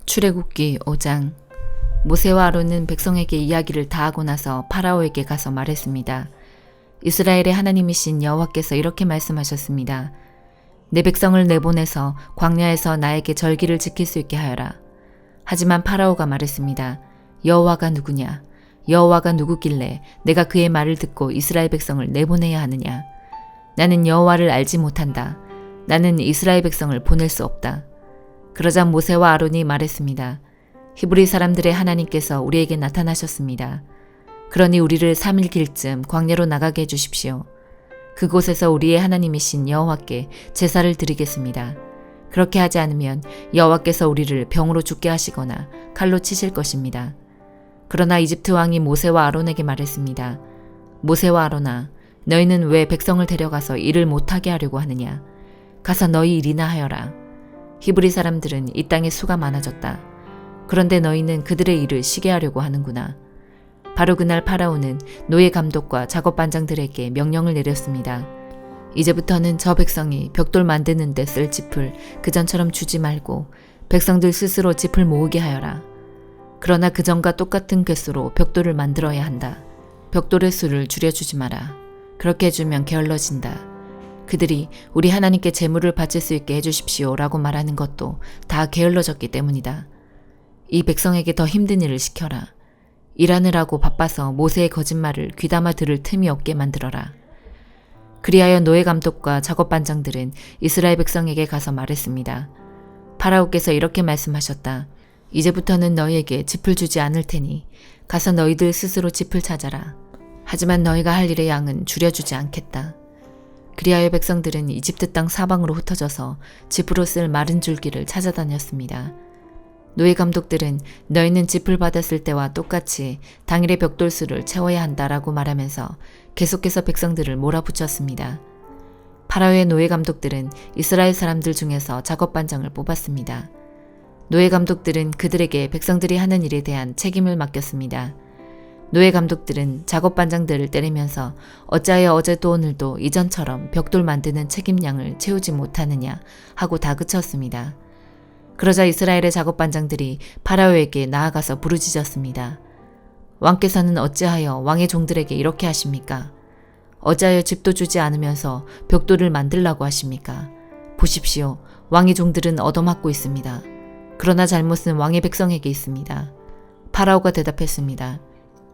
출애굽기 5장. 모세와 아론은 백성에게 이야기를 다 하고 나서 파라오에게 가서 말했습니다. 이스라엘의 하나님이신 여호와께서 이렇게 말씀하셨습니다. 내 백성을 내보내서 광야에서 나에게 절기를 지킬 수 있게 하여라. 하지만 파라오가 말했습니다. 여호와가 누구냐? 여호와가 누구길래 내가 그의 말을 듣고 이스라엘 백성을 내보내야 하느냐? 나는 여호와를 알지 못한다. 나는 이스라엘 백성을 보낼 수 없다. 그러자 모세와 아론이 말했습니다. 히브리 사람들의 하나님께서 우리에게 나타나셨습니다. 그러니 우리를 3일 길쯤 광야로 나가게 해주십시오. 그곳에서 우리의 하나님이신 여호와께 제사를 드리겠습니다. 그렇게 하지 않으면 여호와께서 우리를 병으로 죽게 하시거나 칼로 치실 것입니다. 그러나 이집트 왕이 모세와 아론에게 말했습니다. 모세와 아론아, 너희는 왜 백성을 데려가서 일을 못하게 하려고 하느냐? 가서 너희 일이나 하여라. 히브리 사람들은 이 땅에 수가 많아졌다. 그런데 너희는 그들의 일을 쉬게 하려고 하는구나. 바로 그날 파라오는 노예 감독과 작업 반장들에게 명령을 내렸습니다. 이제부터는 저 백성이 벽돌 만드는 데 쓸 짚을 그전처럼 주지 말고 백성들 스스로 짚을 모으게 하여라. 그러나 그전과 똑같은 궤수로 벽돌을 만들어야 한다. 벽돌의 수를 줄여주지 마라. 그렇게 해주면 게을러진다. 그들이 우리 하나님께 제물을 바칠 수 있게 해주십시오 라고 말하는 것도 다 게을러졌기 때문이다. 이 백성에게 더 힘든 일을 시켜라. 일하느라고 바빠서 모세의 거짓말을 귀담아 들을 틈이 없게 만들어라. 그리하여 노예 감독과 작업 반장들은 이스라엘 백성에게 가서 말했습니다. 파라오께서 이렇게 말씀하셨다. 이제부터는 너희에게 짚을 주지 않을 테니 가서 너희들 스스로 짚을 찾아라. 하지만 너희가 할 일의 양은 줄여주지 않겠다. 그리하여 백성들은 이집트 땅 사방으로 흩어져서 짚으로 쓸 마른 줄기를 찾아다녔습니다. 노예 감독들은 너희는 짚을 받았을 때와 똑같이 당일의 벽돌수를 채워야 한다라고 말하면서 계속해서 백성들을 몰아붙였습니다. 파라오의 노예 감독들은 이스라엘 사람들 중에서 작업 반장을 뽑았습니다. 노예 감독들은 그들에게 백성들이 하는 일에 대한 책임을 맡겼습니다. 노예 감독들은 작업 반장들을 때리면서 어찌하여 어제도 오늘도 이전처럼 벽돌 만드는 책임량을 채우지 못하느냐 하고 다그쳤습니다. 그러자 이스라엘의 작업 반장들이 파라오에게 나아가서 부르짖었습니다. 왕께서는 어찌하여 왕의 종들에게 이렇게 하십니까? 어찌하여 집도 주지 않으면서 벽돌을 만들라고 하십니까? 보십시오. 왕의 종들은 얻어맞고 있습니다. 그러나 잘못은 왕의 백성에게 있습니다. 파라오가 대답했습니다.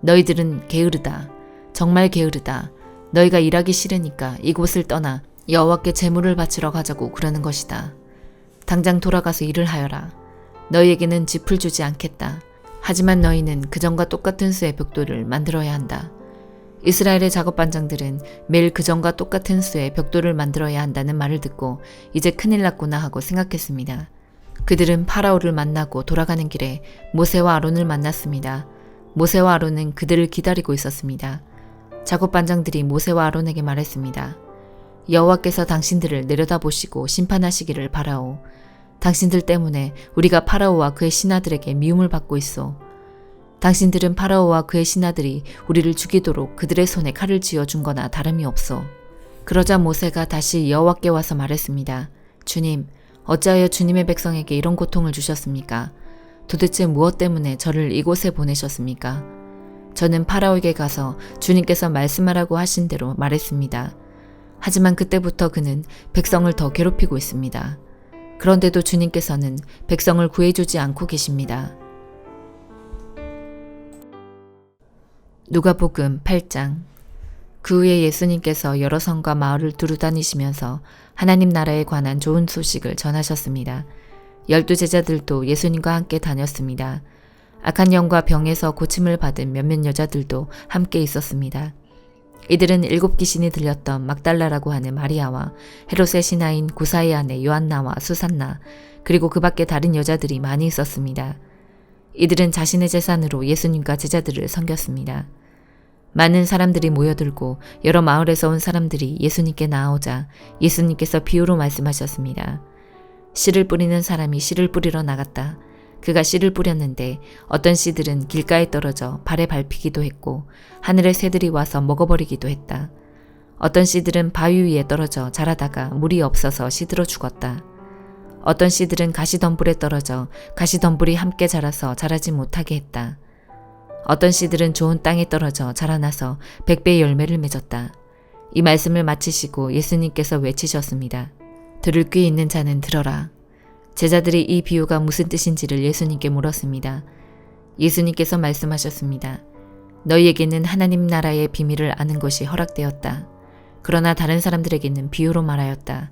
너희들은 게으르다. 정말 게으르다. 너희가 일하기 싫으니까 이곳을 떠나 여호와께 제물을 바치러 가자고 그러는 것이다. 당장 돌아가서 일을 하여라. 너희에게는 짚을 주지 않겠다. 하지만 너희는 그전과 똑같은 수의 벽돌을 만들어야 한다. 이스라엘의 작업 반장들은 매일 그전과 똑같은 수의 벽돌을 만들어야 한다는 말을 듣고 이제 큰일 났구나 하고 생각했습니다. 그들은 파라오를 만나고 돌아가는 길에 모세와 아론을 만났습니다. 모세와 아론은 그들을 기다리고 있었습니다. 작업 반장들이 모세와 아론에게 말했습니다. 여호와께서 당신들을 내려다보시고 심판하시기를 바라오. 당신들 때문에 우리가 파라오와 그의 신하들에게 미움을 받고 있어. 당신들은 파라오와 그의 신하들이 우리를 죽이도록 그들의 손에 칼을 쥐어준 거나 다름이 없어. 그러자 모세가 다시 여호와께 와서 말했습니다. 주님, 어찌하여 주님의 백성에게 이런 고통을 주셨습니까? 도대체 무엇 때문에 저를 이곳에 보내셨습니까? 저는 파라오에게 가서 주님께서 말씀하라고 하신 대로 말했습니다. 하지만 그때부터 그는 백성을 더 괴롭히고 있습니다. 그런데도 주님께서는 백성을 구해주지 않고 계십니다. 누가복음 8장. 그 후에 예수님께서 여러 성과 마을을 두루다니시면서 하나님 나라에 관한 좋은 소식을 전하셨습니다. 12 제자들도 예수님과 함께 다녔습니다. 악한 영과 병에서 고침을 받은 몇몇 여자들도 함께 있었습니다. 이들은 7 귀신이 들렸던 막달라라고 하는 마리아와 헤롯의 신하인 구사의 아내 요한나와 수산나, 그리고 그 밖에 다른 여자들이 많이 있었습니다. 이들은 자신의 재산으로 예수님과 제자들을 섬겼습니다. 많은 사람들이 모여들고 여러 마을에서 온 사람들이 예수님께 나아오자 예수님께서 비유로 말씀하셨습니다. 씨를 뿌리는 사람이 씨를 뿌리러 나갔다. 그가 씨를 뿌렸는데 어떤 씨들은 길가에 떨어져 발에 밟히기도 했고 하늘의 새들이 와서 먹어버리기도 했다. 어떤 씨들은 바위 위에 떨어져 자라다가 물이 없어서 시들어 죽었다. 어떤 씨들은 가시덤불에 떨어져 가시덤불이 함께 자라서 자라지 못하게 했다. 어떤 씨들은 좋은 땅에 떨어져 자라나서 100배의 열매를 맺었다. 이 말씀을 마치시고 예수님께서 외치셨습니다. 들을 귀 있는 자는 들어라. 제자들이 이 비유가 무슨 뜻인지를 예수님께 물었습니다. 예수님께서 말씀하셨습니다. 너희에게는 하나님 나라의 비밀을 아는 것이 허락되었다. 그러나 다른 사람들에게는 비유로 말하였다.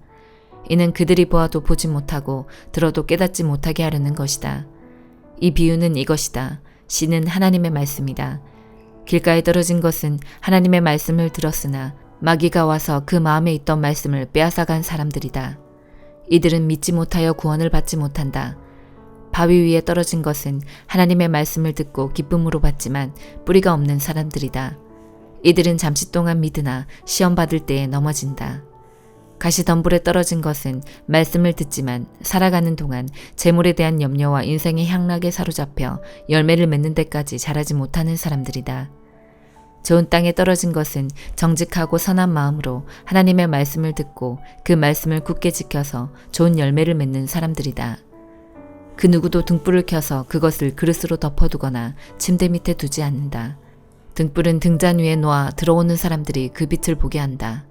이는 그들이 보아도 보지 못하고 들어도 깨닫지 못하게 하려는 것이다. 이 비유는 이것이다. 씨는 하나님의 말씀이다. 길가에 떨어진 것은 하나님의 말씀을 들었으나 마귀가 와서 그 마음에 있던 말씀을 빼앗아간 사람들이다. 이들은 믿지 못하여 구원을 받지 못한다. 바위 위에 떨어진 것은 하나님의 말씀을 듣고 기쁨으로 받지만 뿌리가 없는 사람들이다. 이들은 잠시 동안 믿으나 시험 받을 때에 넘어진다. 가시덤불에 떨어진 것은 말씀을 듣지만 살아가는 동안 재물에 대한 염려와 인생의 향락에 사로잡혀 열매를 맺는 데까지 자라지 못하는 사람들이다. 좋은 땅에 떨어진 것은 정직하고 선한 마음으로 하나님의 말씀을 듣고 그 말씀을 굳게 지켜서 좋은 열매를 맺는 사람들이다. 그 누구도 등불을 켜서 그것을 그릇으로 덮어두거나 침대 밑에 두지 않는다. 등불은 등잔 위에 놓아 들어오는 사람들이 그 빛을 보게 한다.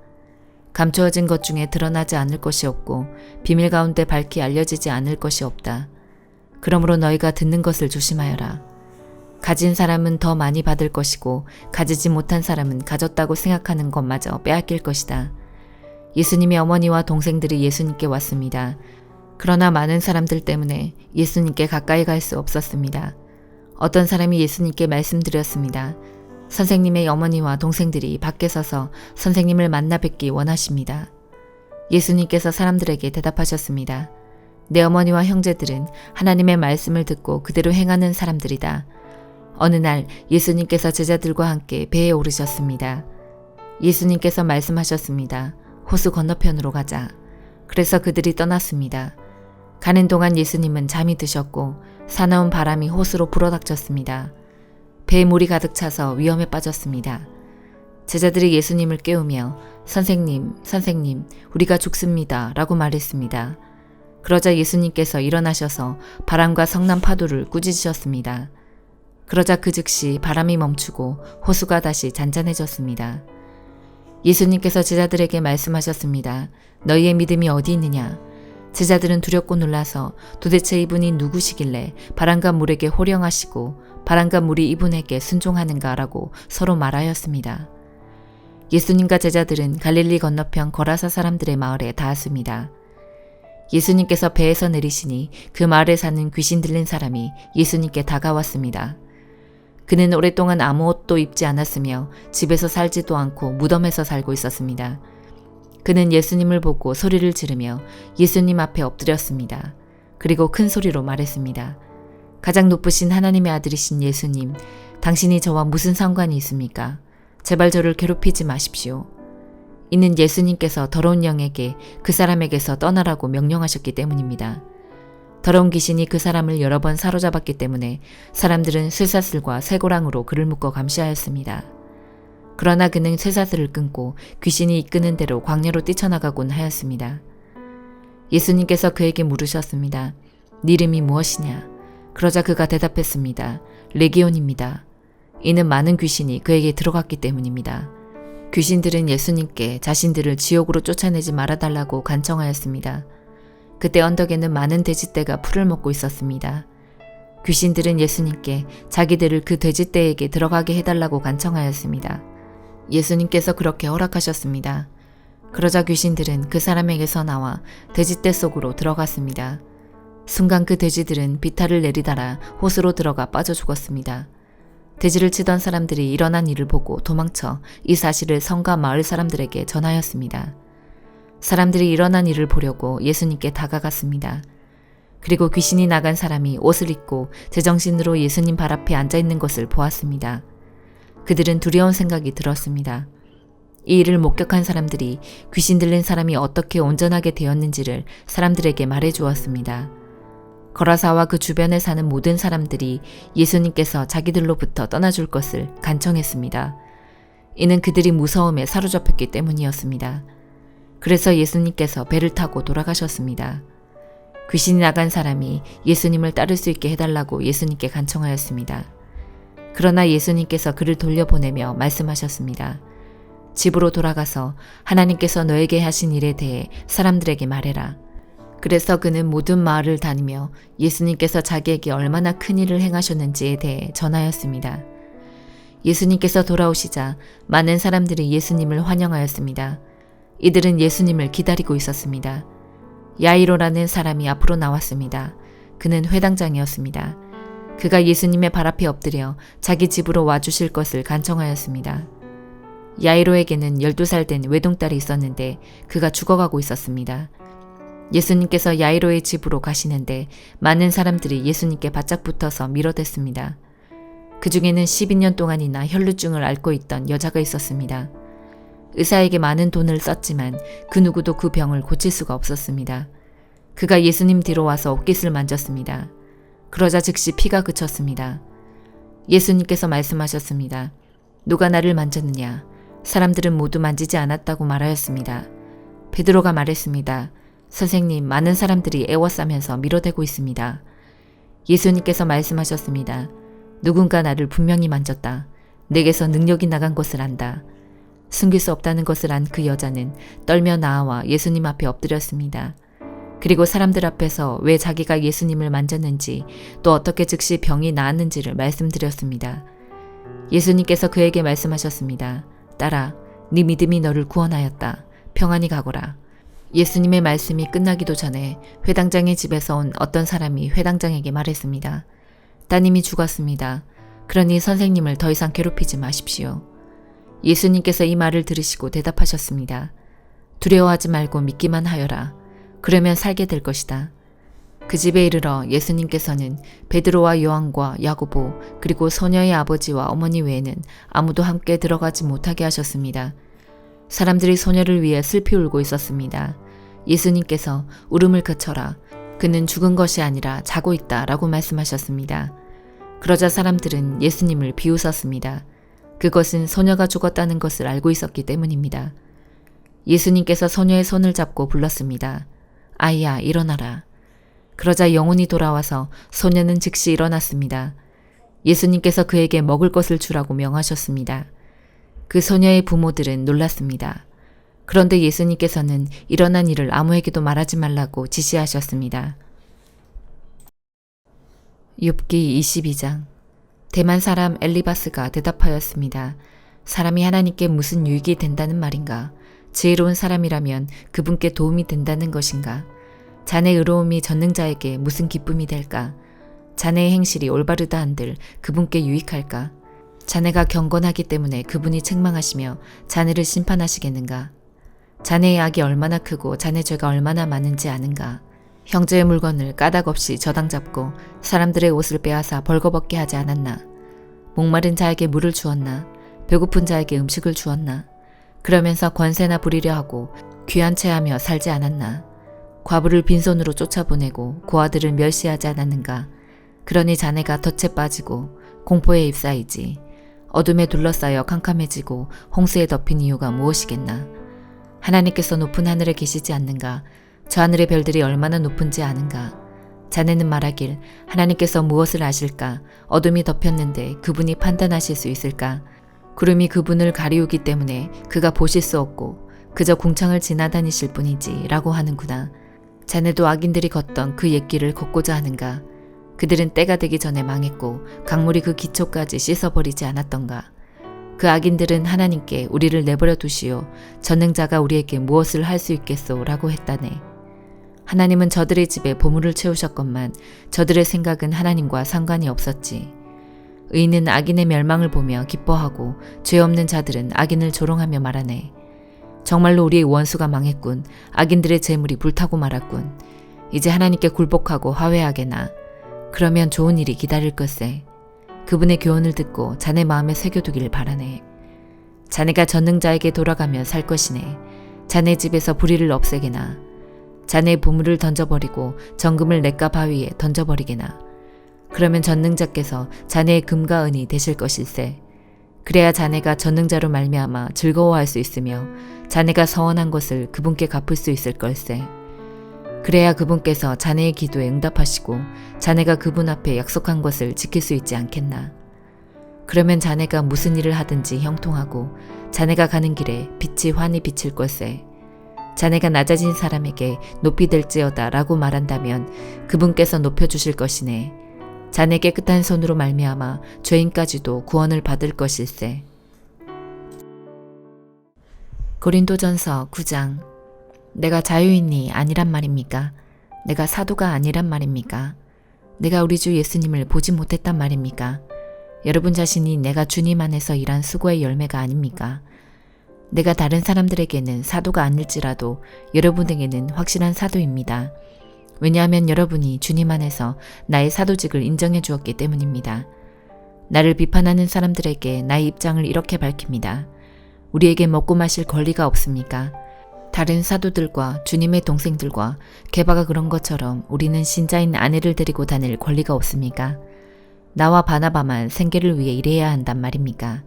감추어진 것 중에 드러나지 않을 것이 없고 비밀 가운데 밝히 알려지지 않을 것이 없다. 그러므로 너희가 듣는 것을 조심하여라. 가진 사람은 더 많이 받을 것이고 가지지 못한 사람은 가졌다고 생각하는 것마저 빼앗길 것이다. 예수님의 어머니와 동생들이 예수님께 왔습니다. 그러나 많은 사람들 때문에 예수님께 가까이 갈 수 없었습니다. 어떤 사람이 예수님께 말씀드렸습니다. 선생님의 어머니와 동생들이 밖에 서서 선생님을 만나 뵙기 원하십니다. 예수님께서 사람들에게 대답하셨습니다. 내 어머니와 형제들은 하나님의 말씀을 듣고 그대로 행하는 사람들이다. 어느 날 예수님께서 제자들과 함께 배에 오르셨습니다. 예수님께서 말씀하셨습니다. 호수 건너편으로 가자. 그래서 그들이 떠났습니다. 가는 동안 예수님은 잠이 드셨고 사나운 바람이 호수로 불어닥쳤습니다. 배에 물이 가득 차서 위험에 빠졌습니다. 제자들이 예수님을 깨우며 선생님, 선생님, 우리가 죽습니다 라고 말했습니다. 그러자 예수님께서 일어나셔서 바람과 성난 파도를 꾸짖으셨습니다. 그러자 그 즉시 바람이 멈추고 호수가 다시 잔잔해졌습니다. 예수님께서 제자들에게 말씀하셨습니다. 너희의 믿음이 어디 있느냐? 제자들은 두렵고 놀라서 도대체 이분이 누구시길래 바람과 물에게 호령하시고 바람과 물이 이분에게 순종하는가라고 서로 말하였습니다. 예수님과 제자들은 갈릴리 건너편 거라사 사람들의 마을에 닿았습니다. 예수님께서 배에서 내리시니 그 마을에 사는 귀신 들린 사람이 예수님께 다가왔습니다. 그는 오랫동안 아무 옷도 입지 않았으며 집에서 살지도 않고 무덤에서 살고 있었습니다. 그는 예수님을 보고 소리를 지르며 예수님 앞에 엎드렸습니다. 그리고 큰 소리로 말했습니다. 가장 높으신 하나님의 아들이신 예수님, 당신이 저와 무슨 상관이 있습니까? 제발 저를 괴롭히지 마십시오. 이는 예수님께서 더러운 영에게 그 사람에게서 떠나라고 명령하셨기 때문입니다. 더러운 귀신이 그 사람을 여러 번 사로잡았기 때문에 사람들은 쇠사슬과 쇠고랑으로 그를 묶어 감시하였습니다. 그러나 그는 쇠사슬을 끊고 귀신이 이끄는 대로 광야로 뛰쳐나가곤 하였습니다. 예수님께서 그에게 물으셨습니다. 네 이름이 무엇이냐? 그러자 그가 대답했습니다. 레기온입니다. 이는 많은 귀신이 그에게 들어갔기 때문입니다. 귀신들은 예수님께 자신들을 지옥으로 쫓아내지 말아달라고 간청하였습니다. 그때 언덕에는 많은 돼지떼가 풀을 먹고 있었습니다. 귀신들은 예수님께 자기들을 그 돼지떼에게 들어가게 해달라고 간청하였습니다. 예수님께서 그렇게 허락하셨습니다. 그러자 귀신들은 그 사람에게서 나와 돼지떼 속으로 들어갔습니다. 순간 그 돼지들은 비탈을 내리달아 호수로 들어가 빠져 죽었습니다. 돼지를 치던 사람들이 일어난 일을 보고 도망쳐 이 사실을 성과 마을 사람들에게 전하였습니다. 사람들이 일어난 일을 보려고 예수님께 다가갔습니다. 그리고 귀신이 나간 사람이 옷을 입고 제정신으로 예수님 발 앞에 앉아있는 것을 보았습니다. 그들은 두려운 생각이 들었습니다. 이 일을 목격한 사람들이 귀신 들린 사람이 어떻게 온전하게 되었는지를 사람들에게 말해주었습니다. 거라사와 그 주변에 사는 모든 사람들이 예수님께서 자기들로부터 떠나줄 것을 간청했습니다. 이는 그들이 무서움에 사로잡혔기 때문이었습니다. 그래서 예수님께서 배를 타고 돌아가셨습니다. 귀신이 나간 사람이 예수님을 따를 수 있게 해달라고 예수님께 간청하였습니다. 그러나 예수님께서 그를 돌려보내며 말씀하셨습니다. 집으로 돌아가서 하나님께서 너에게 하신 일에 대해 사람들에게 말해라. 그래서 그는 모든 마을을 다니며 예수님께서 자기에게 얼마나 큰 일을 행하셨는지에 대해 전하였습니다. 예수님께서 돌아오시자 많은 사람들이 예수님을 환영하였습니다. 이들은 예수님을 기다리고 있었습니다. 야이로라는 사람이 앞으로 나왔습니다. 그는 회당장이었습니다. 그가 예수님의 발 앞에 엎드려 자기 집으로 와주실 것을 간청하였습니다. 야이로에게는 12살 된 외동딸이 있었는데 그가 죽어가고 있었습니다. 예수님께서 야이로의 집으로 가시는데 많은 사람들이 예수님께 바짝 붙어서 밀어댔습니다. 그 중에는 12년 동안이나 혈루증을 앓고 있던 여자가 있었습니다. 의사에게 많은 돈을 썼지만 그 누구도 그 병을 고칠 수가 없었습니다. 그가 예수님 뒤로 와서 옷깃을 만졌습니다. 그러자 즉시 피가 그쳤습니다. 예수님께서 말씀하셨습니다. 누가 나를 만졌느냐? 사람들은 모두 만지지 않았다고 말하였습니다. 베드로가 말했습니다. 선생님, 많은 사람들이 애워싸면서 밀어대고 있습니다. 예수님께서 말씀하셨습니다. 누군가 나를 분명히 만졌다. 내게서 능력이 나간 것을 안다. 숨길 수 없다는 것을 안 그 여자는 떨며 나와 예수님 앞에 엎드렸습니다. 그리고 사람들 앞에서 왜 자기가 예수님을 만졌는지 또 어떻게 즉시 병이 나았는지를 말씀드렸습니다. 예수님께서 그에게 말씀하셨습니다. 딸아, 네 믿음이 너를 구원하였다. 평안히 가거라. 예수님의 말씀이 끝나기도 전에 회당장의 집에서 온 어떤 사람이 회당장에게 말했습니다. 따님이 죽었습니다. 그러니 선생님을 더 이상 괴롭히지 마십시오. 예수님께서 이 말을 들으시고 대답하셨습니다. 두려워하지 말고 믿기만 하여라. 그러면 살게 될 것이다. 그 집에 이르러 예수님께서는 베드로와 요한과 야고보 그리고 소녀의 아버지와 어머니 외에는 아무도 함께 들어가지 못하게 하셨습니다. 사람들이 소녀를 위해 슬피 울고 있었습니다. 예수님께서 울음을 그쳐라. 그는 죽은 것이 아니라 자고 있다 라고 말씀하셨습니다. 그러자 사람들은 예수님을 비웃었습니다. 그것은 소녀가 죽었다는 것을 알고 있었기 때문입니다. 예수님께서 소녀의 손을 잡고 불렀습니다. 아이야, 일어나라. 그러자 영혼이 돌아와서 소녀는 즉시 일어났습니다. 예수님께서 그에게 먹을 것을 주라고 명하셨습니다. 그 소녀의 부모들은 놀랐습니다. 그런데 예수님께서는 일어난 일을 아무에게도 말하지 말라고 지시하셨습니다. 욥기 22장. 대만 사람 엘리바스가 대답하였습니다. 사람이 하나님께 무슨 유익이 된다는 말인가? 지혜로운 사람이라면 그분께 도움이 된다는 것인가? 자네 의로움이 전능자에게 무슨 기쁨이 될까? 자네의 행실이 올바르다 한들 그분께 유익할까? 자네가 경건하기 때문에 그분이 책망하시며 자네를 심판하시겠는가? 자네의 악이 얼마나 크고 자네 죄가 얼마나 많은지 아는가? 형제의 물건을 까닭 없이 저당 잡고 사람들의 옷을 빼앗아 벌거벗게 하지 않았나? 목마른 자에게 물을 주었나? 배고픈 자에게 음식을 주었나? 그러면서 권세나 부리려 하고 귀한 채하며 살지 않았나? 과부를 빈손으로 쫓아보내고 고아들을 멸시하지 않았는가? 그러니 자네가 덫에 빠지고 공포에 휩싸이지. 어둠에 둘러싸여 캄캄해지고 홍수에 덮인 이유가 무엇이겠나? 하나님께서 높은 하늘에 계시지 않는가? 저 하늘의 별들이 얼마나 높은지 아는가? 자네는 말하길 하나님께서 무엇을 아실까? 어둠이 덮였는데 그분이 판단하실 수 있을까? 구름이 그분을 가리우기 때문에 그가 보실 수 없고 그저 궁창을 지나다니실 뿐이지 라고 하는구나. 자네도 악인들이 걷던 그 옛길을 걷고자 하는가? 그들은 때가 되기 전에 망했고 강물이 그 기초까지 씻어버리지 않았던가? 그 악인들은 하나님께 우리를 내버려 두시오. 전능자가 우리에게 무엇을 할 수 있겠소 라고 했다네. 하나님은 저들의 집에 보물을 채우셨건만 저들의 생각은 하나님과 상관이 없었지. 의인은 악인의 멸망을 보며 기뻐하고 죄 없는 자들은 악인을 조롱하며 말하네. 정말로 우리의 원수가 망했군. 악인들의 재물이 불타고 말았군. 이제 하나님께 굴복하고 화회하게나. 그러면 좋은 일이 기다릴 것세. 그분의 교훈을 듣고 자네 마음에 새겨두길 바라네. 자네가 전능자에게 돌아가며 살 것이네. 자네 집에서 불의를 없애게나. 자네의 보물을 던져버리고 정금을 냇가 바위에 던져버리게나. 그러면 전능자께서 자네의 금과 은이 되실 것일세. 그래야 자네가 전능자로 말미암아 즐거워할 수 있으며 자네가 서원한 것을 그분께 갚을 수 있을 걸세. 그래야 그분께서 자네의 기도에 응답하시고 자네가 그분 앞에 약속한 것을 지킬 수 있지 않겠나. 그러면 자네가 무슨 일을 하든지 형통하고 자네가 가는 길에 빛이 환히 비칠 것에 자네가 낮아진 사람에게 높이 될지어다 라고 말한다면 그분께서 높여주실 것이네. 자네 깨끗한 손으로 말미암아 죄인까지도 구원을 받을 것일세. 고린도전서 9장. 내가 자유인이 아니란 말입니까? 내가 사도가 아니란 말입니까? 내가 우리 주 예수님을 보지 못했단 말입니까? 여러분 자신이 내가 주님 안에서 일한 수고의 열매가 아닙니까? 내가 다른 사람들에게는 사도가 아닐지라도 여러분에게는 확실한 사도입니다. 왜냐하면 여러분이 주님 안에서 나의 사도직을 인정해 주었기 때문입니다. 나를 비판하는 사람들에게 나의 입장을 이렇게 밝힙니다. 우리에게 먹고 마실 권리가 없습니까? 다른 사도들과 주님의 동생들과 게바가 그런 것처럼 우리는 신자인 아내를 데리고 다닐 권리가 없습니까? 나와 바나바만 생계를 위해 일해야 한단 말입니까?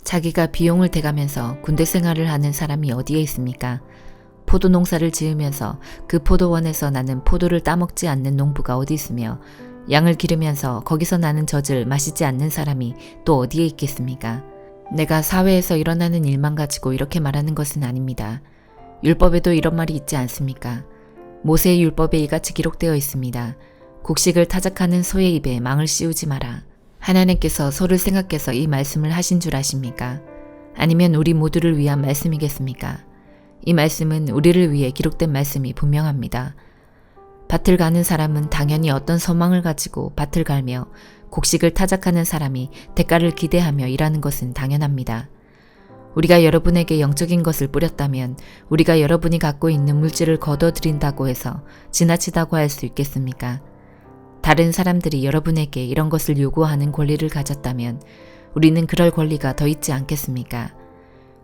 자기가 비용을 대가면서 군대 생활을 하는 사람이 어디에 있습니까? 포도 농사를 지으면서 그 포도원에서 나는 포도를 따먹지 않는 농부가 어디 있으며 양을 기르면서 거기서 나는 젖을 마시지 않는 사람이 또 어디에 있겠습니까? 내가 사회에서 일어나는 일만 가지고 이렇게 말하는 것은 아닙니다. 율법에도 이런 말이 있지 않습니까? 모세의 율법에 이같이 기록되어 있습니다. 곡식을 타작하는 소의 입에 망을 씌우지 마라. 하나님께서 소를 생각해서 이 말씀을 하신 줄 아십니까? 아니면 우리 모두를 위한 말씀이겠습니까? 이 말씀은 우리를 위해 기록된 말씀이 분명합니다. 밭을 가는 사람은 당연히 어떤 소망을 가지고 밭을 갈며 곡식을 타작하는 사람이 대가를 기대하며 일하는 것은 당연합니다. 우리가 여러분에게 영적인 것을 뿌렸다면 우리가 여러분이 갖고 있는 물질을 거둬들인다고 해서 지나치다고 할 수 있겠습니까? 다른 사람들이 여러분에게 이런 것을 요구하는 권리를 가졌다면 우리는 그럴 권리가 더 있지 않겠습니까?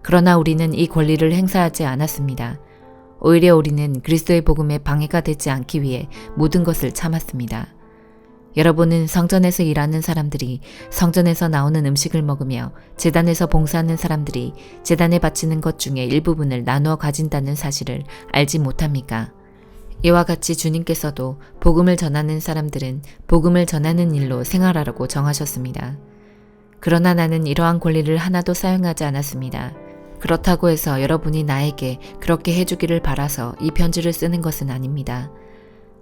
그러나 우리는 이 권리를 행사하지 않았습니다. 오히려 우리는 그리스도의 복음에 방해가 되지 않기 위해 모든 것을 참았습니다. 여러분은 성전에서 일하는 사람들이 성전에서 나오는 음식을 먹으며 제단에서 봉사하는 사람들이 제단에 바치는 것 중에 일부분을 나누어 가진다는 사실을 알지 못합니까? 이와 같이 주님께서도 복음을 전하는 사람들은 복음을 전하는 일로 생활하라고 정하셨습니다. 그러나 나는 이러한 권리를 하나도 사용하지 않았습니다. 그렇다고 해서 여러분이 나에게 그렇게 해주기를 바라서 이 편지를 쓰는 것은 아닙니다.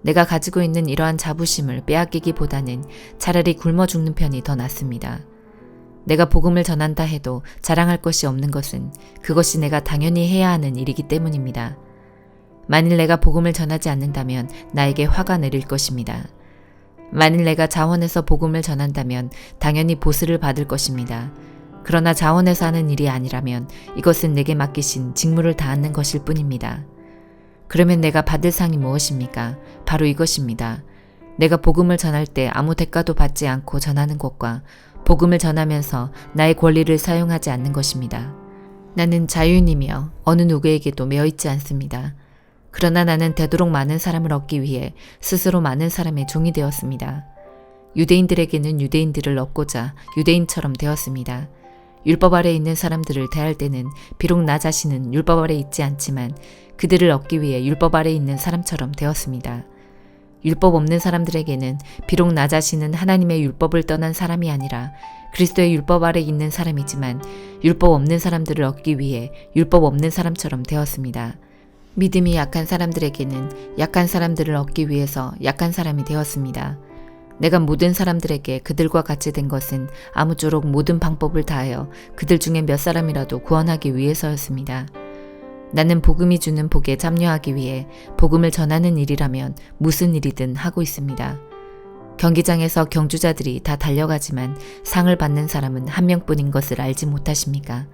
내가 가지고 있는 이러한 자부심을 빼앗기기보다는 차라리 굶어 죽는 편이 더 낫습니다. 내가 복음을 전한다 해도 자랑할 것이 없는 것은 그것이 내가 당연히 해야 하는 일이기 때문입니다. 만일 내가 복음을 전하지 않는다면 나에게 화가 내릴 것입니다. 만일 내가 자원해서 복음을 전한다면 당연히 보스를 받을 것입니다. 그러나 자원해서 하는 일이 아니라면 이것은 내게 맡기신 직무를 다하는 것일 뿐입니다. 그러면 내가 받을 상이 무엇입니까? 바로 이것입니다. 내가 복음을 전할 때 아무 대가도 받지 않고 전하는 것과 복음을 전하면서 나의 권리를 사용하지 않는 것입니다. 나는 자유인이며 어느 누구에게도 매어 있지 않습니다. 그러나 나는 되도록 많은 사람을 얻기 위해 스스로 많은 사람의 종이 되었습니다. 유대인들에게는 유대인들을 얻고자 유대인처럼 되었습니다. 율법 아래 있는 사람들을 대할 때는 비록 나 자신은 율법 아래 있지 않지만 그들을 얻기 위해 율법 아래 있는 사람처럼 되었습니다. 율법 없는 사람들에게는 비록 나 자신은 하나님의 율법을 떠난 사람이 아니라 그리스도의 율법 아래 있는 사람이지만 율법 없는 사람들을 얻기 위해 율법 없는 사람처럼 되었습니다. 믿음이 약한 사람들에게는 약한 사람들을 얻기 위해서 약한 사람이 되었습니다. 내가 모든 사람들에게 그들과 같이 된 것은 아무쪼록 모든 방법을 다하여 그들 중에 몇 사람이라도 구원하기 위해서였습니다. 나는 복음이 주는 복에 참여하기 위해 복음을 전하는 일이라면 무슨 일이든 하고 있습니다. 경기장에서 경주자들이 다 달려가지만 상을 받는 사람은 한 명뿐인 것을 알지 못하십니까?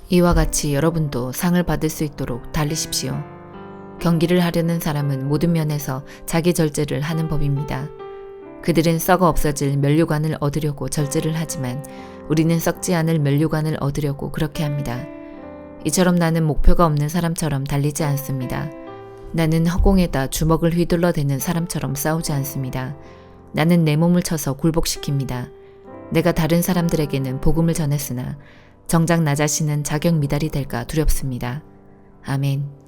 이와 같이 여러분도 상을 받을 수 있도록 달리십시오. 경기를 하려는 사람은 모든 면에서 자기 절제를 하는 법입니다. 그들은 썩어 없어질 면류관을 얻으려고 절제를 하지만 우리는 썩지 않을 면류관을 얻으려고 그렇게 합니다. 이처럼 나는 목표가 없는 사람처럼 달리지 않습니다. 나는 허공에다 주먹을 휘둘러대는 사람처럼 싸우지 않습니다. 나는 내 몸을 쳐서 굴복시킵니다. 내가 다른 사람들에게는 복음을 전했으나 정작 나 자신은 자격 미달이 될까 두렵습니다. 아멘.